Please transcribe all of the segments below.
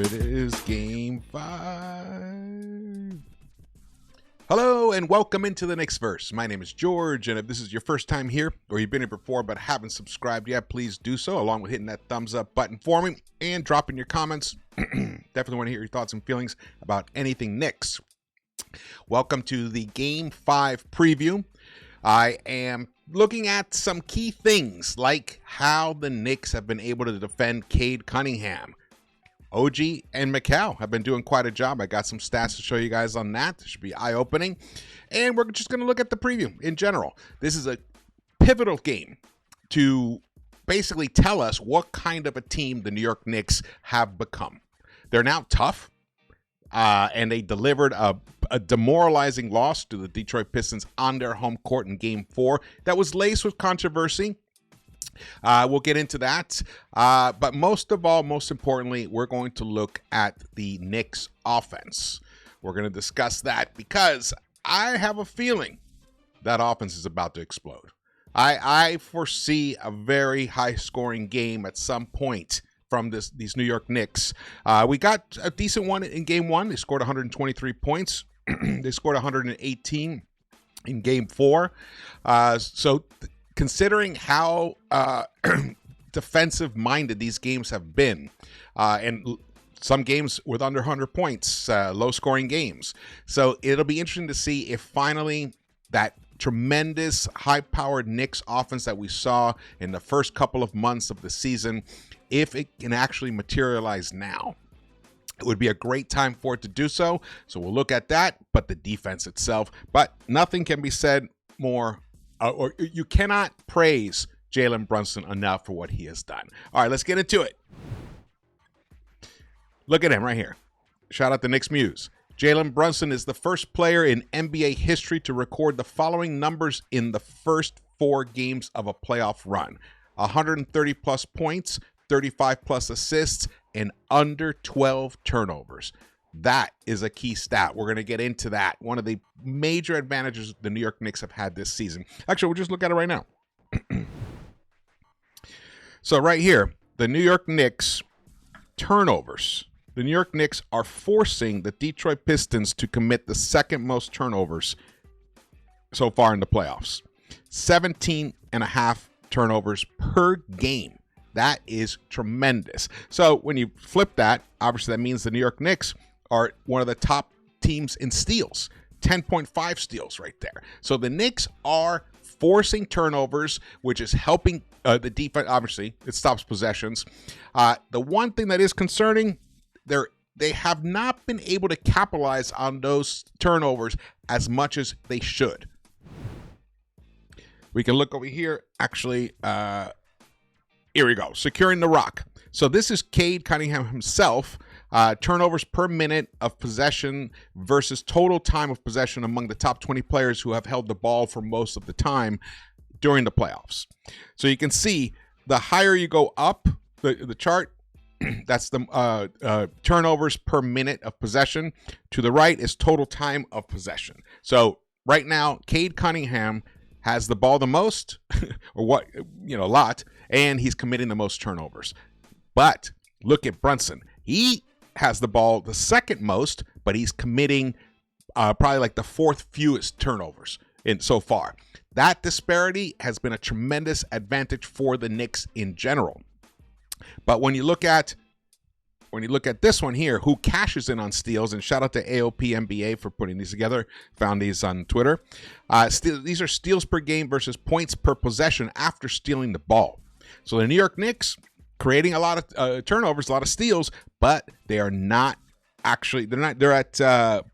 it is, Game 5. Hello and welcome into the Knicks-Verse. My name is George, and if this is your first time here, or you've been here before but haven't subscribed yet, please do so, along with hitting that thumbs up button for me and dropping your comments. Definitely want to hear your thoughts and feelings about anything Knicks. Welcome to the Game 5 preview. I am looking at some key things, like how the Knicks have been able to defend Cade Cunningham. OG and Mikal have been doing quite a job. I got some stats to show you guys on that. It should be eye-opening. And we're just going to look at the preview in general. This is a pivotal game to basically tell us what kind of a team the New York Knicks have become. They're now tough, and they delivered a demoralizing loss to the Detroit Pistons on their home court in Game 4 that was laced with controversy. We'll get into that. But most of all, most importantly, we're going to look at the Knicks offense. We're going to discuss that because I have a feeling that offense is about to explode. I foresee a very high-scoring game at some point from these New York Knicks. We got a decent one in Game 1. They scored 123 points. They scored 118 in Game 4. Considering how defensive-minded these games have been, and some games with under 100 points, low-scoring games. So it'll be interesting to see if finally that tremendous high-powered Knicks offense that we saw in the first couple of months of the season, if it can actually materialize now. It would be a great time for it to do so. So we'll look at that, but the defense itself. But nothing can be said more, or you cannot praise Jalen Brunson enough for what he has done. All right, let's get into it. Look at him right here. Shout out to Knicks Muse. Jalen Brunson is the first player in NBA history to record the following numbers in the first 4 games of a playoff run: 130-plus points, 35-plus assists, and under 12 turnovers. That is a key stat. We're going to get into that. One of the major advantages the New York Knicks have had this season. Actually, we'll just look at it right now. So right here, the New York Knicks turnovers. The New York Knicks are forcing the Detroit Pistons to commit the second most turnovers so far in the playoffs. 17.5 turnovers per game. That is tremendous. So when you flip that, obviously that means the New York Knicks are one of the top teams in steals. 10.5 steals right there. So the Knicks are forcing turnovers, which is helping the defense. Obviously, it stops possessions. The one thing that is concerning, they have not been able to capitalize on those turnovers as much as they should. We can look over here. Actually, here we go. Securing the rock. So this is Cade Cunningham himself. Turnovers per minute of possession versus total time of possession among the top 20 players who have held the ball for most of the time during the playoffs. So you can see the higher you go up the chart, that's the turnovers per minute of possession. To the right is total time of possession. So right now, Cade Cunningham has the ball the most, or a lot, and he's committing the most turnovers. But look at Brunson. He has the ball the second most, but he's committing probably like the 4th fewest turnovers so far. That disparity has been a tremendous advantage for the Knicks in general. But when you look at this one here, who cashes in on steals, and shout out to AOP NBA for putting these together. Found these on Twitter. These are steals per game versus points per possession after stealing the ball. So the New York Knicks creating a lot of turnovers, a lot of steals, but they are not actually, they're at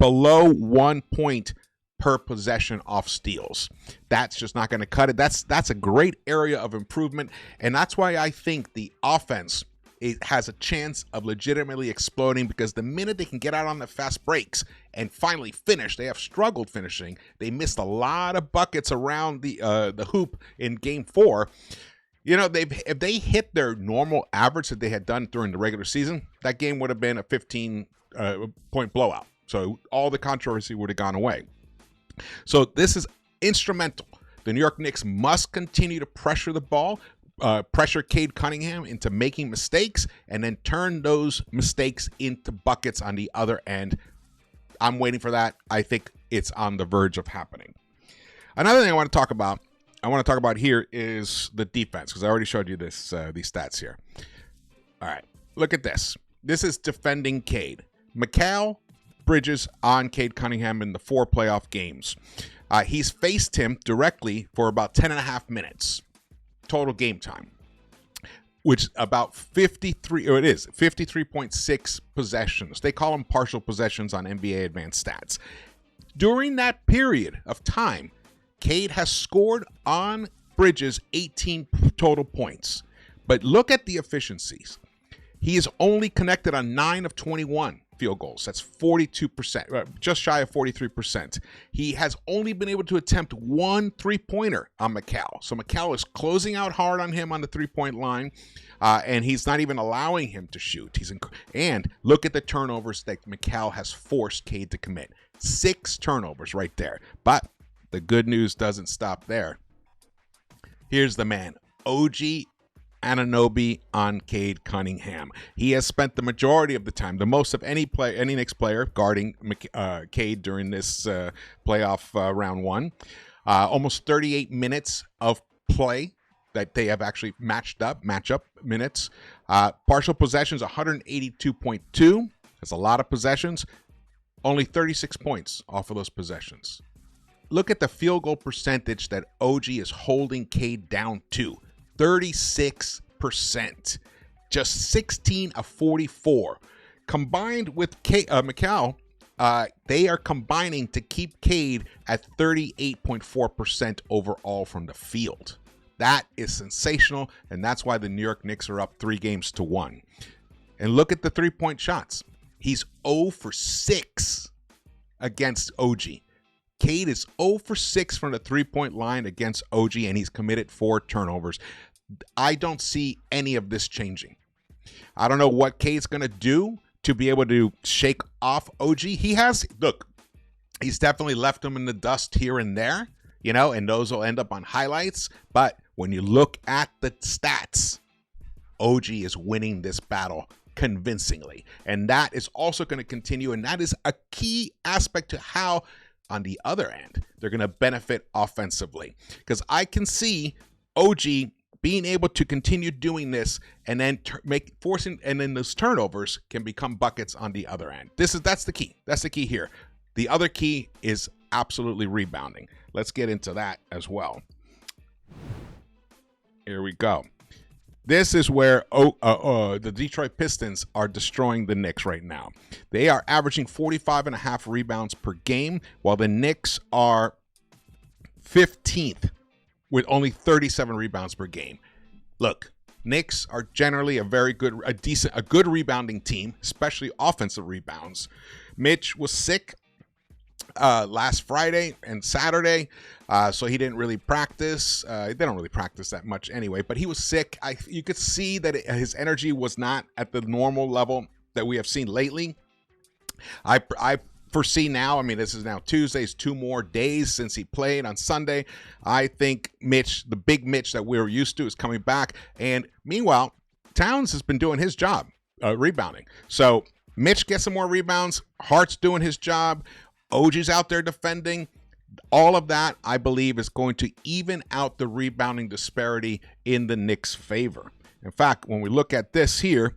below 1 point per possession off steals. That's just not going to cut it. That's a great area of improvement, and that's why I think the offense, it has a chance of legitimately exploding, because the minute they can get out on the fast breaks and finally finish, they have struggled finishing. They missed a lot of buckets around the hoop in Game 4. If they hit their normal average that they had done during the regular season, that game would have been a 15-point blowout. So all the controversy would have gone away. So this is instrumental. The New York Knicks must continue to pressure the ball, pressure Cade Cunningham into making mistakes and then turn those mistakes into buckets on the other end. I'm waiting for that. I think it's on the verge of happening. Another thing I want to talk about here is the defense, because I already showed you this these stats here. All right, look at this. This is defending Cade. Mikal Bridges on Cade Cunningham in the 4 playoff games. He's faced him directly for about 10.5 minutes total game time, which about 53.6 possessions. They call them partial possessions on NBA Advanced Stats. During that period of time, Cade has scored on Bridges 18 total points. But look at the efficiencies. He is only connected on 9 of 21 field goals. That's 42%, just shy of 43%. He has only been able to attempt 1 3-pointer on Mikal. So Mikal is closing out hard on him on the 3-point line, and he's not even allowing him to shoot. And look at the turnovers that Mikal has forced Cade to commit. 6 turnovers right there. But the good news doesn't stop there. Here's the man, OG Anunoby on Cade Cunningham. He has spent the majority of the time, the most of any Knicks player, guarding Cade during this playoff round 1. Almost 38 minutes of play that they have actually matchup minutes. Partial possessions, 182.2. That's a lot of possessions. Only 36 points off of those possessions. Look at the field goal percentage that OG is holding Cade down to. 36%. Just 16 of 44. Combined with Mikal, they are combining to keep Cade at 38.4% overall from the field. That is sensational, and that's why the New York Knicks are up 3-1. And look at the 3-point shots. He's 0 for 6 against OG. Cade is 0 for 6 from the 3-point line against OG, and he's committed 4 turnovers. I don't see any of this changing. I don't know what Cade's going to do to be able to shake off OG. He's definitely left him in the dust here and there, and those will end up on highlights. But when you look at the stats, OG is winning this battle convincingly. And that is also going to continue, and that is a key aspect to how, on the other end, they're going to benefit offensively. Because I can see OG being able to continue doing this and then and then those turnovers can become buckets on the other end. That's the key. That's the key here. The other key is absolutely rebounding. Let's get into that as well. Here we go. This is where the Detroit Pistons are destroying the Knicks right now. They are averaging 45.5 rebounds per game, while the Knicks are 15th with only 37 rebounds per game. Look, Knicks are generally a good rebounding team, especially offensive rebounds. Mitch was sick last Friday and Saturday, so he didn't really practice. They don't really practice that much anyway, but he was sick. You could see that his energy was not at the normal level that we have seen lately. I foresee now, this is now Tuesday, it's 2 more days since he played on Sunday. I think Mitch, the big Mitch that we're used to, is coming back. And meanwhile, Towns has been doing his job rebounding. So Mitch gets some more rebounds. Hart's doing his job. OG's out there defending. All of that, I believe, is going to even out the rebounding disparity in the Knicks' favor. In fact, when we look at this here,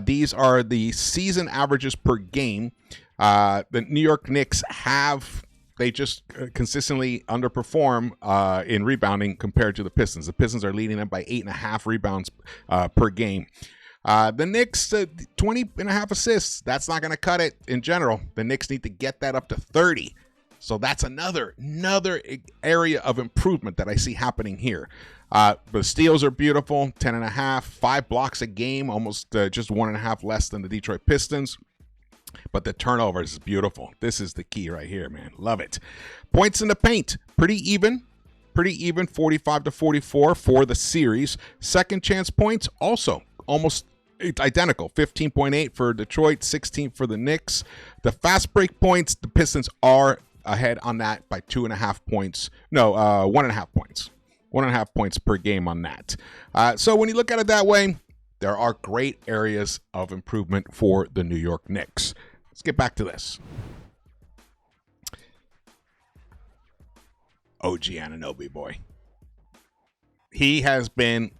these are the season averages per game. The New York Knicks they just consistently underperform in rebounding compared to the Pistons. The Pistons are leading them by 8.5 rebounds per game. The Knicks, 20.5 assists. That's not going to cut it in general. The Knicks need to get that up to 30. So that's another area of improvement that I see happening here. The steals are beautiful, 10.5, 5 blocks a game, almost just 1.5 less than the Detroit Pistons. But the turnovers is beautiful. This is the key right here, man. Love it. Points in the paint, pretty even, 45-44 for the series. Second chance points, also almost identical, 15.8 for Detroit, 16 for the Knicks. The fast break points, the Pistons are ahead on that by 2.5 points. No, 1.5 points. 1.5 points per game on that. So when you look at it that way, there are great areas of improvement for the New York Knicks. Let's get back to this. OG Anunoby, boy. He has been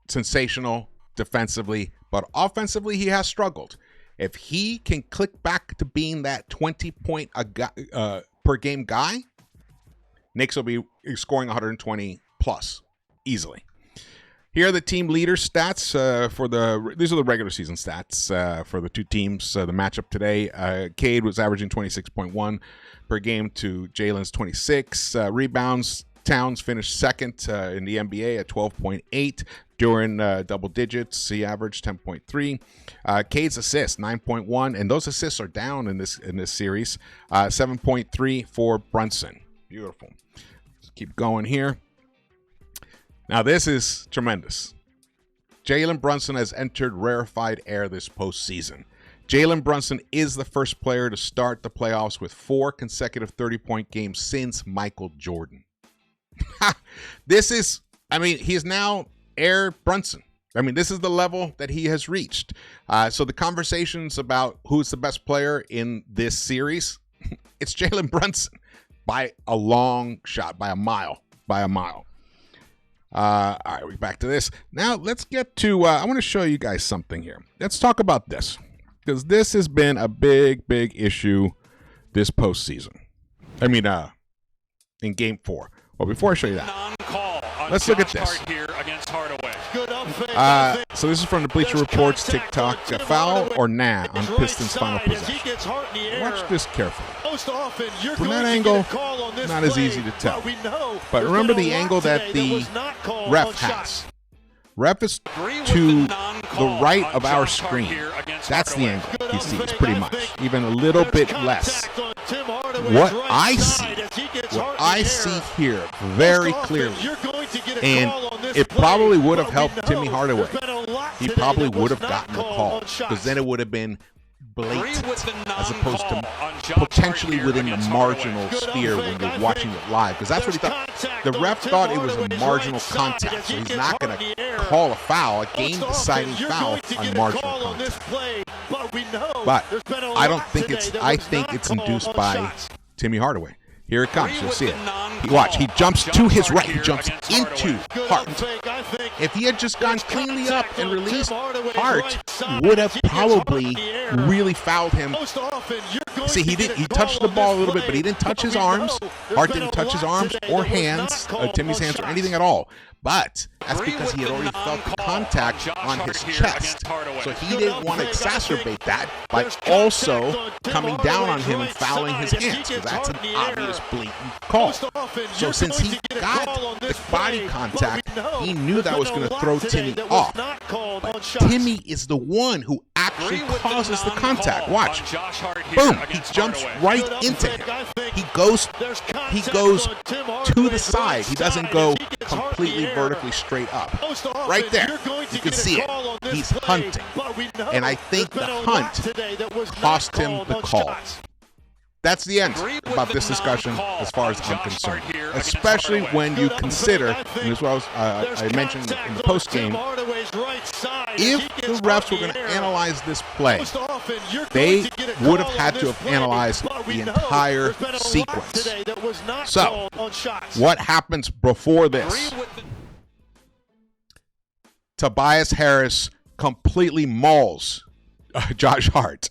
sensational defensively, but offensively he has struggled. If he can click back to being that 20-point per game guy, Knicks will be scoring 120 plus easily. Here are the team leader stats these are the regular season stats for the two teams. The matchup today, Cade was averaging 26.1 per game to Jalen's 26. Rebounds, Towns finished second in the NBA at 12.8 during double digits. He averaged 10.3. Cade's assists 9.1, and those assists are down in this series. 7.3 for Brunson. Beautiful. Let's keep going here. Now this is tremendous. Jalen Brunson has entered rarefied air this postseason. Jalen Brunson is the first player to start the playoffs with 4 consecutive 30-point games since Michael Jordan. He's now Air Brunson. This is the level that he has reached. So the conversations about who's the best player in this series, it's Jalen Brunson by a long shot, by a mile. All right, we're back to this. Now let's get to, I want to show you guys something here. Let's talk about this, because this has been a big issue this postseason. In Game 4. Well, before I show you that, let's look at this. So this is from the Bleacher Report's TikTok. A foul or nah on Pistons' final possession. Watch this carefully. From that angle, not as easy to tell. But remember the angle that the ref has. Ref is to the right of our screen. That's the angle he sees, pretty much. Even a little bit less. What I see here very clearly, and it probably would have helped Timmy Hardaway. He probably would have gotten the call, because then it would have been blatant as opposed to potentially within the marginal sphere when you're watching it live, because that's what he thought. The ref thought it was a marginal contact, so he's not going to call a foul, a game-deciding foul on marginal contact. But I don't think I think it's induced by Timmy Hardaway. Here it comes. You'll see it. Watch. He jumps to his right. He jumps into Hart. If he had just gone cleanly up and released, Hart would have probably really fouled him. See, he touched the ball a little bit, but he didn't touch his arms. Hart didn't touch his arms or hands, Timmy's hands or anything at all. But that's because he had already felt the contact on his chest. So he didn't want to exacerbate that by also coming down on him and fouling his hands, because that's an obvious blatant call. So since he got the body contact, he knew that was going to throw Timmy off. But Timmy is the one who actually causes the contact. Watch. Boom. He jumps right into him. He goes to the side. He doesn't go completely vertically straight up. Right there. You can see it. He's hunting. And I think the hunt cost him the call. That's the end about this discussion as far as I'm concerned, especially when you consider, and as well as I mentioned in the postgame, if the refs were going to analyze this play, they would have had to have analyzed the entire sequence. So, what happens before this? Tobias Harris completely mauls Josh Hart.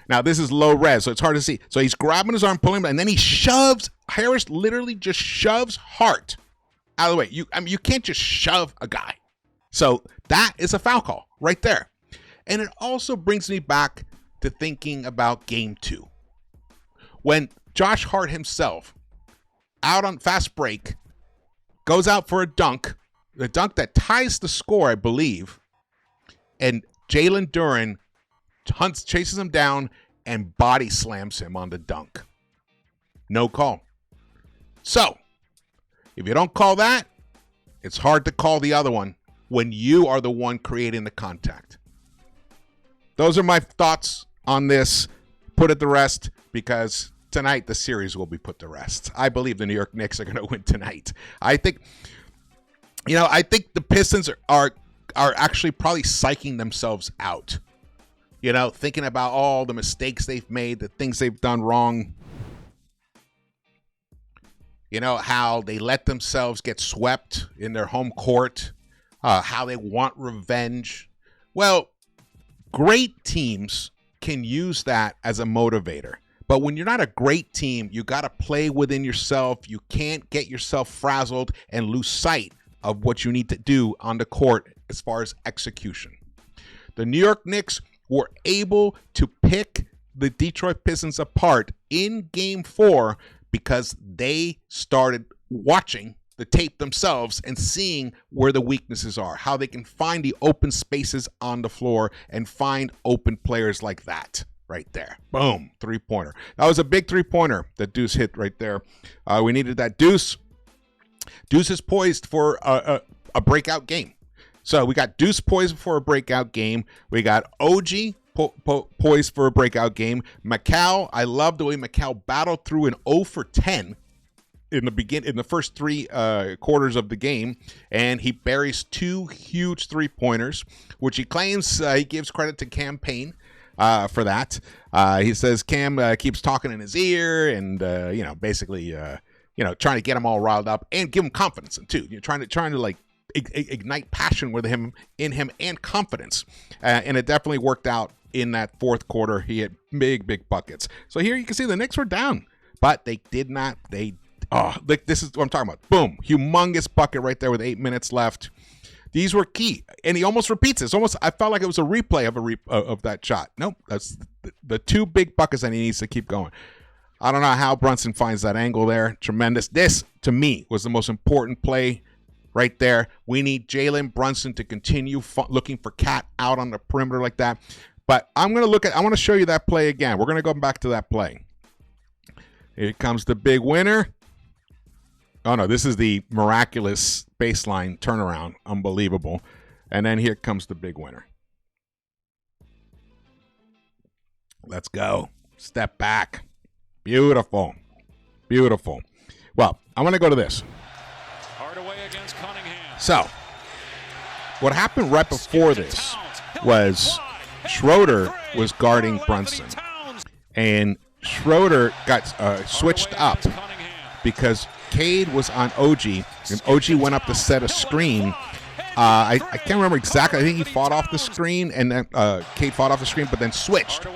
Now, this is low res, so it's hard to see. So he's grabbing his arm, pulling him, and then he shoves. Harris literally just shoves Hart out of the way. You can't just shove a guy. So that is a foul call right there. And it also brings me back to thinking about Game 2. When Josh Hart himself, out on fast break, goes out for a dunk, the dunk that ties the score, I believe, and Jalen Duren chases him down and body slams him on the dunk. No call. So, if you don't call that, it's hard to call the other one when you are the one creating the contact. Those are my thoughts on this. Put it to rest, because tonight the series will be put to rest. I believe the New York Knicks are going to win tonight. I think I think the Pistons are actually probably psyching themselves out. Thinking about all the mistakes they've made, the things they've done wrong. How they let themselves get swept in their home court, how they want revenge. Well, great teams can use that as a motivator. But when you're not a great team, you got to play within yourself. You can't get yourself frazzled and lose sight of what you need to do on the court as far as execution. The New York Knicks were able to pick the Detroit Pistons apart in Game 4 because they started watching the tape themselves and seeing where the weaknesses are, how they can find the open spaces on the floor and find open players like that right there. Boom, three-pointer. That was a big three-pointer that Deuce hit right there. We needed that. Deuce is poised for a breakout game. So we got Deuce poised for a breakout game. We got OG poised for a breakout game. Macau, I love the way Macau battled through an 0 for 10 in the first three quarters of the game, and he buries 2 huge three-pointers, which he claims he gives credit to Cam Payne for that. He says Cam keeps talking in his ear and basically trying to get him all riled up and give him confidence too. Trying to like ignite passion in him and confidence, and it definitely worked out in that fourth quarter. He had big buckets. So here you can see the Knicks were down, but they did not. This is what I'm talking about. Boom, humongous bucket right there with 8 minutes left. These were key, and he almost repeats this. I felt like it was a replay of that shot. Nope, that's the 2 big buckets that he needs to keep going. I don't know how Brunson finds that angle there. Tremendous. This, to me, was the most important play right there. We need Jalen Brunson to continue looking for Cat out on the perimeter like that. But I want to show you that play again. We're going to go back to that play. Here comes the big winner. Oh, no, this is the miraculous baseline turnaround. Unbelievable. And then here comes the big winner. Let's go. Step back. Beautiful. Beautiful. Well, I want to go to this. So, what happened right before this was Schroeder was guarding Brunson. And Schroeder got switched up because Cade was on OG, and OG went up to set a screen. I can't remember exactly. I think he fought off the screen, and then Cade fought off the screen, but then switched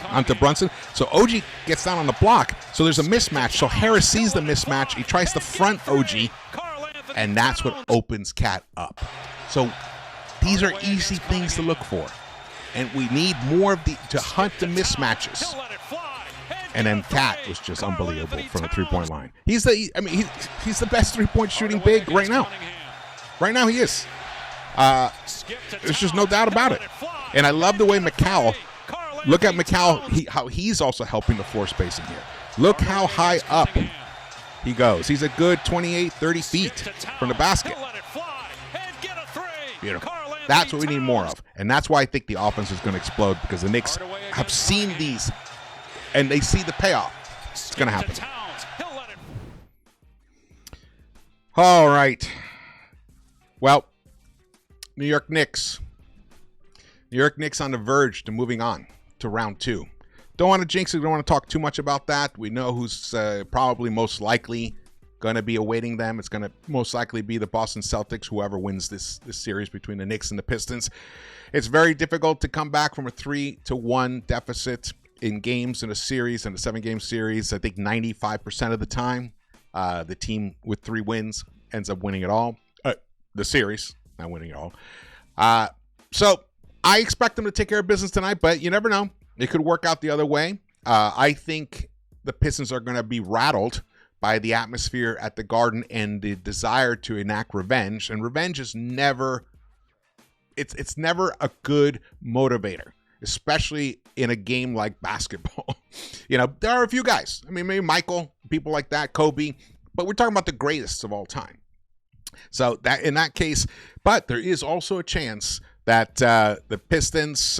onto Brunson. So OG gets down on the block, so there's a mismatch. So Harris sees the mismatch. He tries to front OG, and that's what opens Cat up. So these are easy things to look for, and we need more of to hunt the mismatches. And then Cat was just unbelievable from the three-point line. He's the best three-point shooting big right now. Right now he is. There's just no doubt about it. And I love the way Macau. Look at Macau. How he's also helping the floor spacing here. Look how high up he goes. He's a good 28, 30 feet from the basket. Beautiful. That's what we need more of. And that's why I think the offense is going to explode, because the Knicks have seen these and they see the payoff. It's going to happen. All right. Well, New York Knicks on the verge to moving on to round 2. Don't want to jinx it. Don't want to talk too much about that. We know who's probably most likely going to be awaiting them. It's going to most likely be the Boston Celtics, whoever wins this series between the Knicks and the Pistons. It's very difficult to come back from a 3-1 deficit in games in a series, in a 7-game series. I think 95% of the time, the team with 3 wins ends up winning it all. The series, not winning it all. So I expect them to take care of business tonight, but you never know. It could work out the other way. I think the Pistons are going to be rattled by the atmosphere at the Garden and the desire to enact revenge. And revenge is never, it's never a good motivator, especially in a game like basketball. There are a few guys. I mean, maybe Michael, people like that, Kobe, but we're talking about the greatest of all time. So that in that case, but there is also a chance that the Pistons,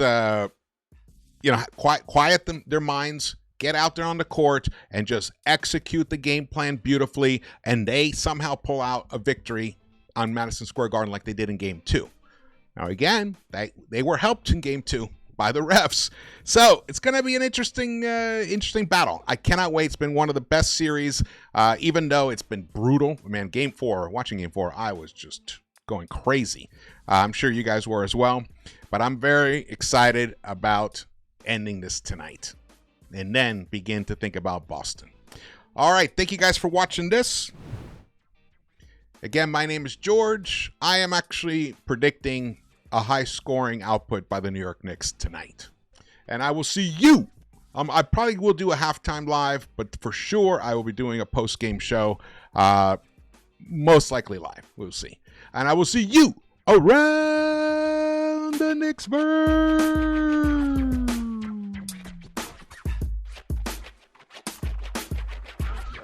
quiet their minds, get out there on the court, and just execute the game plan beautifully, and they somehow pull out a victory on Madison Square Garden like they did in Game 2. Now, again, they were helped in Game 2 by the refs. So it's going to be an interesting battle. I cannot wait. It's been one of the best series, even though it's been brutal. Man, Game 4, watching Game 4, I was just going crazy. I'm sure you guys were as well. But I'm very excited about ending this tonight and then begin to think about Boston. All right. Thank you guys for watching this. Again, my name is George. I am actually predicting a high-scoring output by the New York Knicks tonight. And I will see you. I probably will do a halftime live, but for sure I will be doing a post-game show, most likely live. We'll see. And I will see you around the Knicks-Verse.